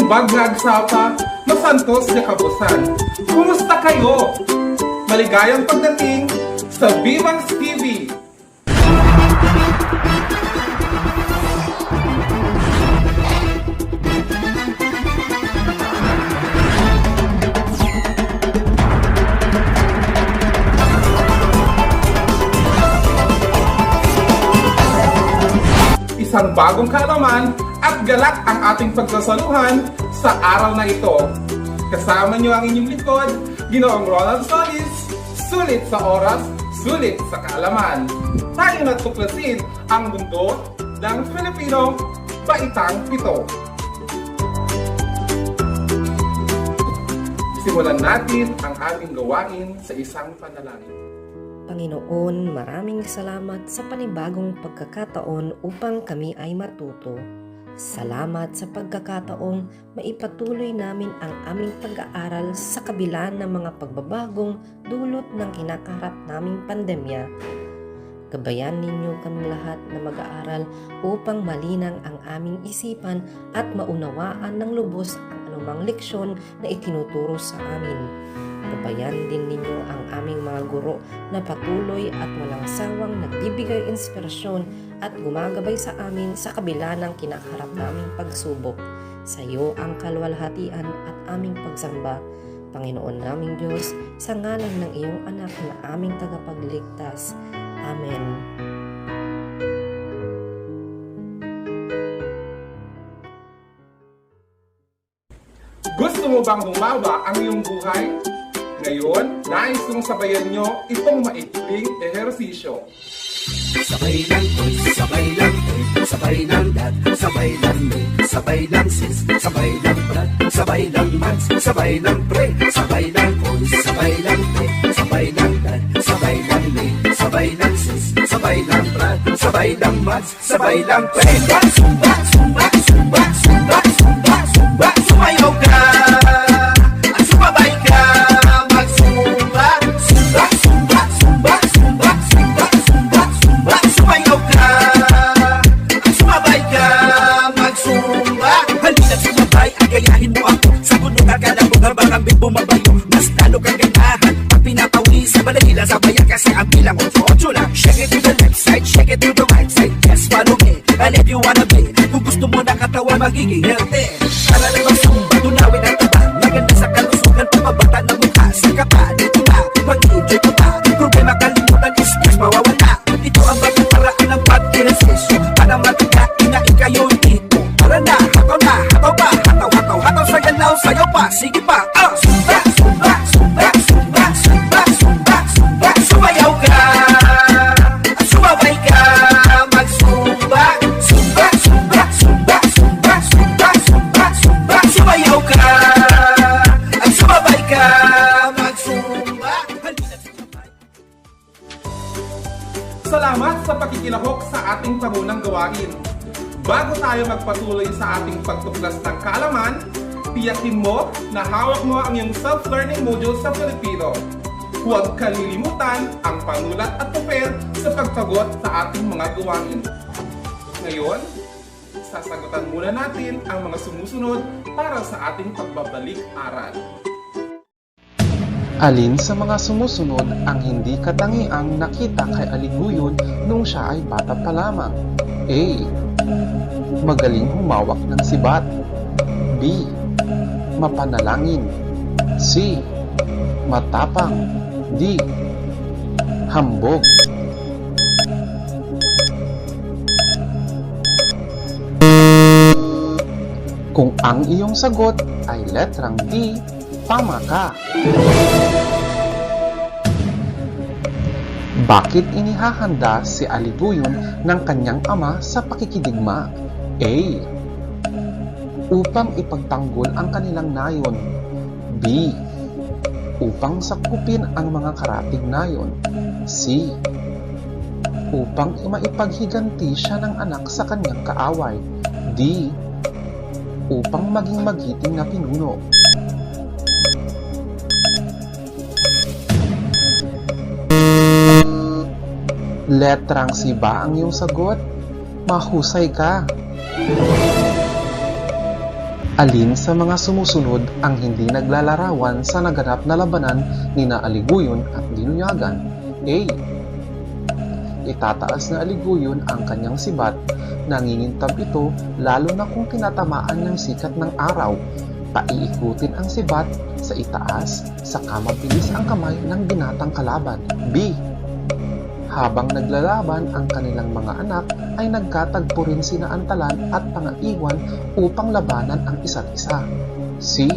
Naimbag nga agsapa, masantos nga kabusan. Kumusta kayo? Maligayang pagdating sa Vivangs TV! Isang bagong kaalaman at galak ang ating pagsasaluhan sa araw na ito. Kasama niyo ang inyong likod, Ginoong Ronald Solis, sulit sa oras, sulit sa kaalaman. Tayo natuklasin ang mundo ng Filipino Baitang Pito. Simulan natin ang ating gawain sa isang panalangin. Panginoon, maraming salamat sa panibagong pagkakataon upang kami ay matuto. Salamat sa pagkakataong maipatuloy namin ang aming pag-aaral sa kabila ng mga pagbabagong dulot ng kinakaharap naming pandemya. Gabayan ninyo kami lahat na mag-aaral upang malinang ang aming isipan at maunawaan ng lubos ang anumang leksyon na itinuturo sa amin. Gabayan din ninyo ang aming mga guro na patuloy at walang sawang nagbibigay inspirasyon at gumagabay sa amin sa kabila ng kinakaharap naming pagsubok. Sa iyo ang kalwalhatian at aming pagsamba, Panginoon naming Diyos, sa ngalan ng iyong anak na aming tagapagligtas. Amen. Gusto mo bang humaba ang iyong buhay? Ngayon, nais kong sabayan nyo itong maikling ehersisyo. Sabay lang boys, sabay lang boy, sabay lang dad, sabay lang me, sabay lang sis, sabay lang brad, sabay lang mads, sabay lang pre, sabay lang boys, sabay lang pre, sabay lang dad, sabay lang me, sabay lang sis, sabay lang brad, sabay lang mads, sabay lang pre. Sumba, sumba, sumba, sumba, sumba, sumba, sumba, sumayaw ka, at sumabay ka, magsumba, sumba, sumba, sumba, sumba, sumba, sumba, sumba, sumayaw ka, at sumabay ka, magsumba. Halina't sumabay, at gayahin mo ako, sa gunong agalago habang ang big bumabayo, mas lalo kang ganahan, pag pinapawis sa balanila, sabayan kasi ang bilang 8-8 lang. Shake it to the left side, shake it to the right side, yes, follow me, and if you wanna be, kung gusto mo na katawan magiging healthy, para lang magsumba, tunawin ang taba, maganda sa kalusugan, pamabata ng mukha, saka pa, dito na, mag-enjoy ka pa, problema kalimutan, stress mawawala, ito ang bagong paraan ng pag-ehersisyo, para matagain na ikayo dito, tara na, hataw na, hataw pa, hataw, hataw, hataw sa galaw, sayaw pa, sige pa, sumba, sumba, sumba, sumba, sumba, sumba, sumba, sumayaw ka, at sumabay ka, magsumba, sumba, sumba, sumba, sumba, sumba, sumba, sumba, sumayaw ka, at sumabay ka, magsumba. Salamat sa pakikilahok sa ating pagunang gawain. Bago tayo magpatuloy sa ating pagtuklas ng kaalaman, tiyakin mo na hawak mo ang iyong self-learning module sa Filipino. Huwag kalilimutan ang panulat at papel sa pagsagot sa ating mga gawain. Ngayon, sasagutan muna natin ang mga sumusunod para sa ating pagbabalik-aral. Alin sa mga sumusunod ang hindi katangiang nakita kay Aliguyod nung siya ay bata pa lamang? A. Magaling humawak ng sibat. B. Mapanalangin. C. Matapang. D. Hambog. Kung ang iyong sagot ay letrang D, tama ka. Bakit inihahanda si Aliguyon ng kanyang ama sa pakikidigma? A. Upang ipagtanggol ang kanilang nayon. B. Upang sakupin ang mga karatig nayon. C. Upang maipaghiganti siya ng anak sa kanyang kaaway. D. Upang maging magiting na pinuno. Letrang C ba ang iyong sagot? Mahusay ka. Alin sa mga sumusunod ang hindi naglalarawan sa naganap na labanan ni na Aliguyon at Dinuyagan? A. Itataas na Aliguyon ang kanyang sibat, nangingintab ito lalo na kung tinatamaan ng sikat ng araw. Paiikutin ang sibat sa itaas, saka mabilis ang kamay ng binatang kalaban. B. Habang naglalaban ang kanilang mga anak ay nagkatagpo rin sina Antalan at Pangaiwan upang labanan ang isa't isa. C.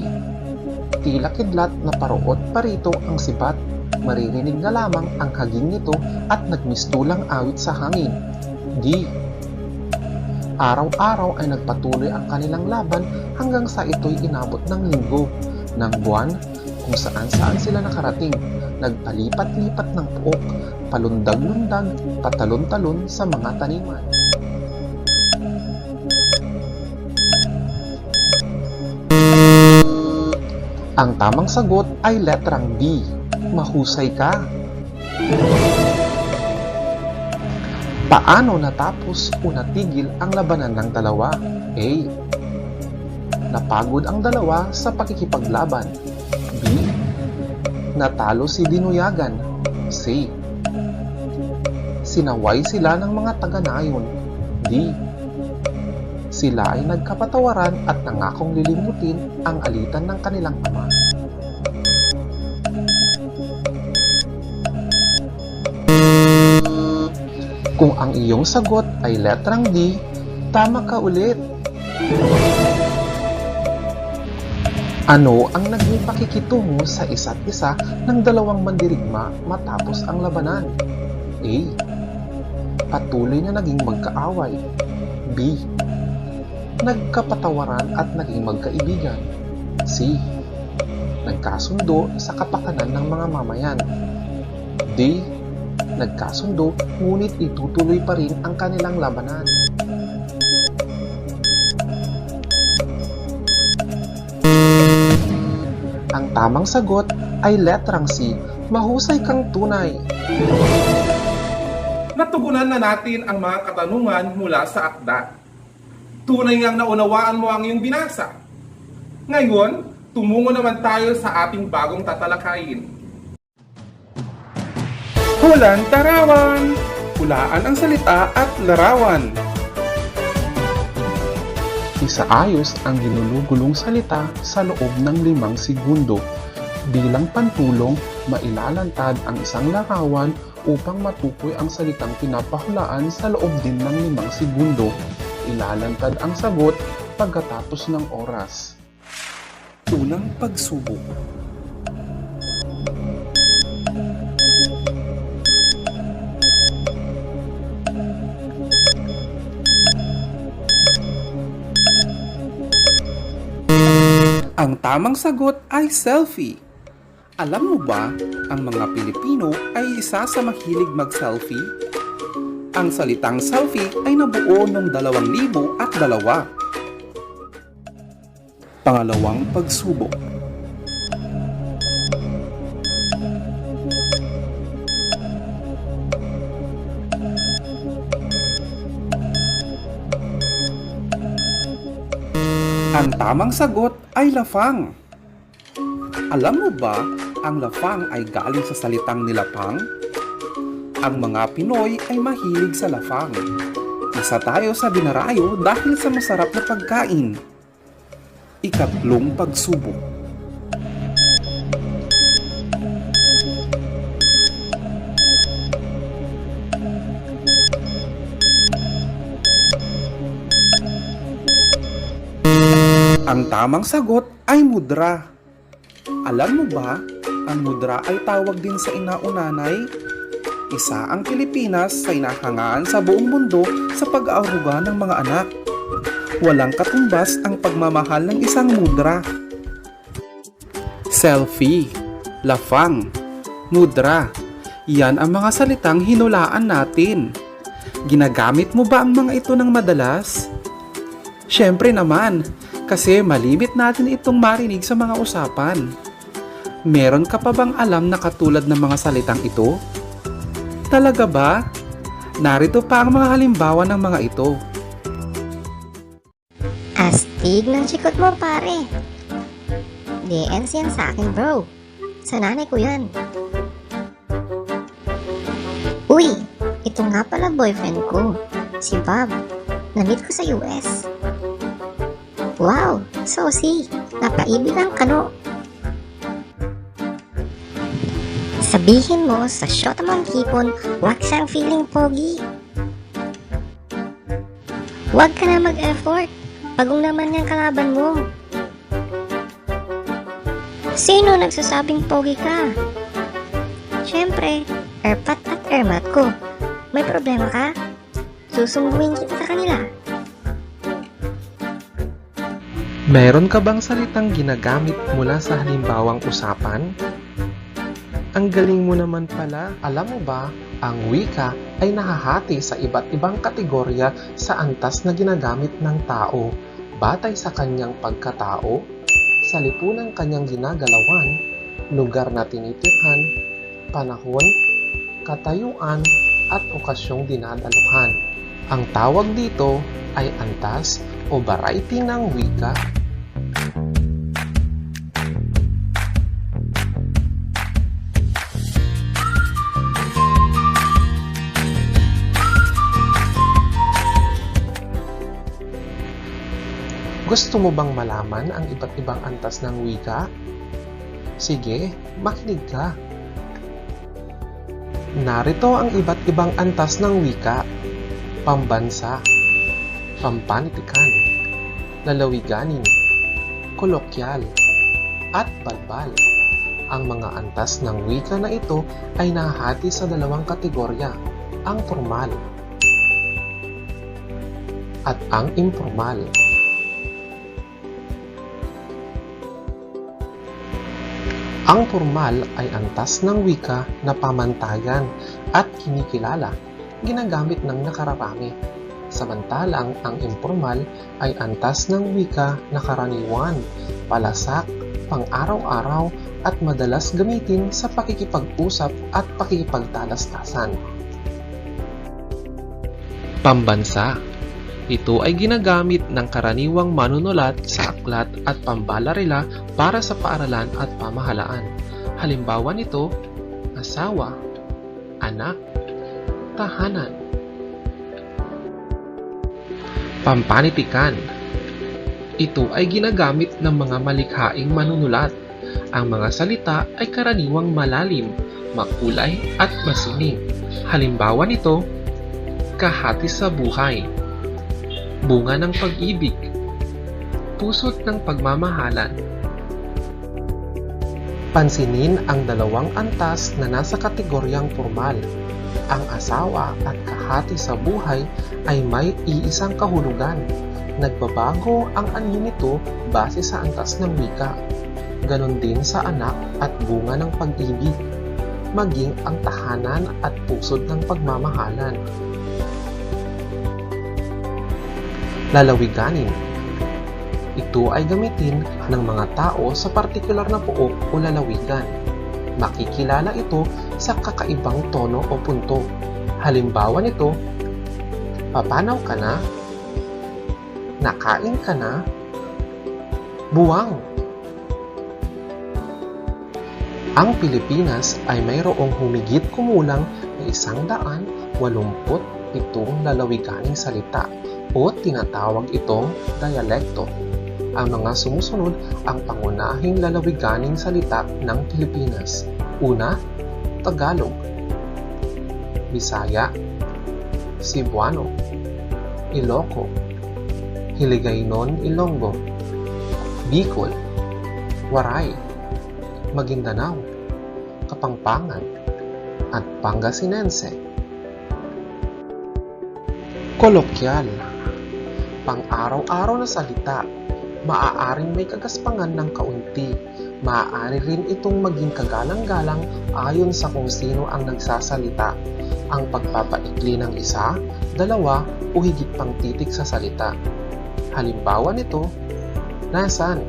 Tila kidlat na paruot parito ang sibat, maririnig na lamang ang haging nito at nagmistulang awit sa hangin. D. Araw-araw ay nagpatuloy ang kanilang laban hanggang sa ito'y inabot ng linggo, ng buwan, kung saan-saan sila nakarating, nagpalipat-lipat ng puok, palundag-lundag, patalon-talon sa mga taniman. Ang tamang sagot ay letrang B. Mahusay ka. Paano natapos o natigil ang labanan ng dalawa? A. Napagod ang dalawa sa pakikipaglaban. B. Natalo si Dinuyagan. C. Sinaway sila ng mga taga-nayon. D. Sila ay nagkapatawaran at nangakong lilimutin ang alitan ng kanilang ama. Kung ang iyong sagot ay letrang D, tama ka ulit. Ano ang naging pakikitungo sa isa't isa ng dalawang mandirigma matapos ang labanan? A. Patuloy na naging magkaaway. B. Nagkapatawaran at naging magkaibigan. C. Nagkasundo sa kapakanan ng mga mamayan. D. Nagkasundo ngunit itutuloy pa rin ang kanilang labanan. Ang tamang sagot ay letrang C. Mahusay kang tunay. Natugunan na natin ang mga katanungan mula sa akda. Tunay ngang naunawaan mo ang iyong binasa. Ngayon, tumungo naman tayo sa ating bagong tatalakayin. Hulang tarawan! Hulaan ang salita at larawan. Isaayos ang ginulugulong salita sa loob ng 5 segundo. Bilang pantulong, mailalantad ang isang larawan upang matukoy ang salitang pinapahulaan sa loob din ng 5 segundo. Ilalantad ang sagot pagkatapos ng oras. Unang pagsubok. Ang tamang sagot ay selfie. Alam mo ba, ang mga Pilipino ay isa sa mahilig mag-selfie? Ang salitang selfie ay nabuo noong 2002. Pangalawang pagsubok. Ang tamang sagot ay lafang. Alam mo ba, ang lafang ay galing sa salitang nilapang? Ang mga Pinoy ay mahilig sa lafang. Isa tayo sa dinarayo dahil sa masarap na pagkain. Ikatlong pagsubok. Ang tamang sagot ay mudra. Alam mo ba, ang mudra ay tawag din sa inaunanay? Isa ang Pilipinas sa inahangaan sa buong mundo sa pag-aaruga ng mga anak. Walang katumbas ang pagmamahal ng isang mudra. Selfie, lafang, mudra. Yan ang mga salitang hinulaan natin. Ginagamit mo ba ang mga ito ng madalas? Siyempre naman, kasi malimit natin itong marinig sa mga usapan. Meron ka pa bang alam na katulad ng mga salitang ito? Talaga ba? Narito pa ang mga halimbawa ng mga ito. Astig. Astig ng chikot mo, pare. DNs yan sa akin, bro. Sa nanay ko yan. Uy, ito nga pala boyfriend ko, si Bob. Na-meet ko sa US. Wow, Sosi, napaibig ang kano. Sabihin mo sa shota mong hipon, wag siyang feeling pogi. Wag ka na mag-effort, pagong naman yung kalaban mo. Sino nagsasabing pogi ka? Siyempre, Erpat at Ermat ko. May problema ka? Susumbuin kita sa kanila. Meron ka bang salitang ginagamit mula sa halimbawang usapan? Ang galing mo naman pala. Alam mo ba, ang wika ay nahahati sa iba't ibang kategorya sa antas na ginagamit ng tao batay sa kanyang pagkatao, sa lipunang kanyang ginagalawan, lugar na tinitirhan, panahon, katayuan, at okasyong dinadaluhan. Ang tawag dito ay antas o variety ng wika. Gusto mo bang malaman ang iba't ibang antas ng wika? Sige, makinig ka. Narito ang iba't ibang antas ng wika: pambansa, pampanitikan, lalawiganin, kolokyal, at balbal. Ang mga antas ng wika na ito ay nahahati sa dalawang kategorya, ang formal at ang informal. Ang formal ay antas ng wika na pamantayan at kinikilala, ginagamit ng nakararami. Samantalang ang informal ay antas ng wika na karaniwan, palasak, pang-araw-araw at madalas gamitin sa pakikipag-usap at pakikipagtalastasan. Pambansa. Ito ay ginagamit ng karaniwang manunulat sa aklat at pambalarila para sa paaralan at pamahalaan. Halimbawa nito, asawa, anak, tahanan. Pampanitikan. Ito ay ginagamit ng mga malikhaing manunulat. Ang mga salita ay karaniwang malalim, makulay at masining. Halimbawa nito, kahati sa buhay, bunga ng pag-ibig, pusot ng pagmamahalan. Pansinin ang dalawang antas na nasa kategoryang formal. Ang asawa at kahati sa buhay ay may iisang kahulugan. Nagbabago ang anyo nito base sa antas ng wika. Ganon din sa anak at bunga ng pag-ibig, maging ang tahanan at pusod ng pagmamahalan. Lalawiganin. Ito ay gamitin ng mga tao sa partikular na pook o lalawigan. Makikilala ito sa kakaibang tono o punto. Halimbawa nito, papanaw ka na, nakain ka na, buwang. Ang Pilipinas ay mayroong humigit kumulang na 187 lalawiganing salita o tinatawag itong dialekto. Ang mga sumusunod ang pangunahing lalawiganing salita ng Pilipinas. Una, Tagalog, Bisaya, Cebuano, Iloco, Hiligaynon, Ilonggo, Bicol, Waray, Maguindanao, Kapampangan, at Pangasinense. Kolokyal. Pang-araw-araw na salita, maaaring may kagaspangan ng kaunti. Maaari rin itong maging kagalang-galang ayon sa kung sino ang nagsasalita. Ang pagpapaikli ng isa, dalawa o higit pang titik sa salita. Halimbawa nito, nasan?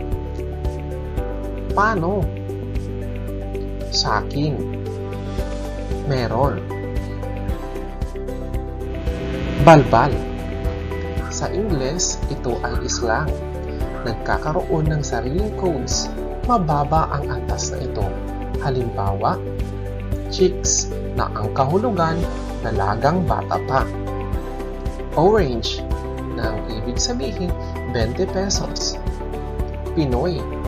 Paano? Sakin. Meron. Balbal. Sa Ingles, ito ay slang. nagkakaroon ng sariling codes, mababa ang antas na ito. Halimbawa, chicks na ang kahulugan na lagang bata pa. Orange na ang ibig sabihin 20 pesos. Pinoy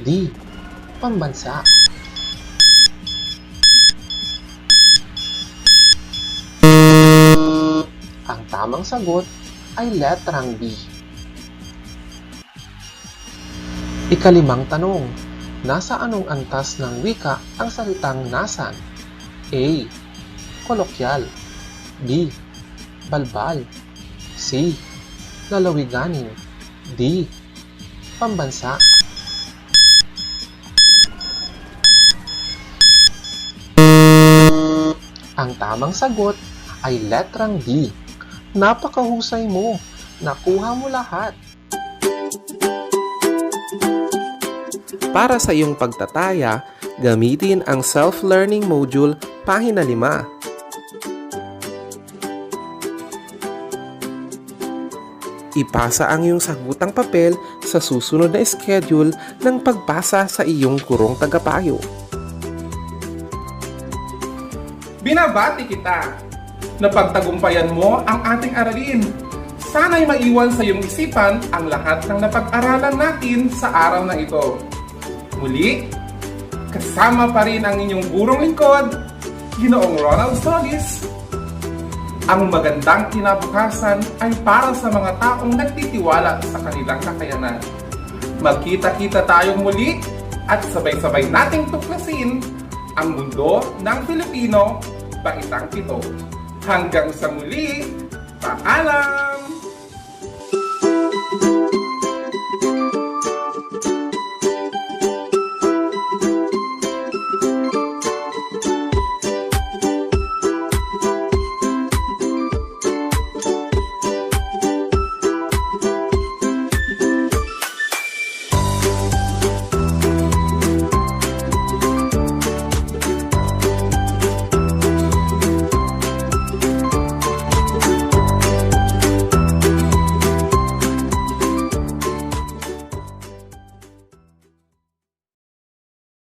D. Pambansa. Ang tamang sagot ay letrang B. Ikalimang tanong, nasa anong antas ng wika ang salitang nasan? A. Kolokyal. B. Balbal. C. Lalawiganin. D. Pambansa. Ang tamang sagot ay letrang D. Napakahusay mo. Nakuha mo lahat. Para sa iyong pagtataya, gamitin ang self-learning module pahina 5. Ipasa ang iyong sagutang papel sa susunod na schedule ng pagpasa sa iyong gurong tagapayo. Binabati kita! Napagtagumpayan mo ang ating aralin. Sana'y maiwan sa iyong isipan ang lahat ng napag-aralan natin sa araw na ito. Muli, kasama pa rin ang inyong gurong lingkod, Ginoong Ronald Solis. Ang magandang kinabukasan ay para sa mga taong nagtitiwala sa kanilang kakayanan. Magkita-kita tayong muli at sabay-sabay nating tuklasin ang mundo ng Pilipino, Baitang 7. Hanggang sa muli, paalam!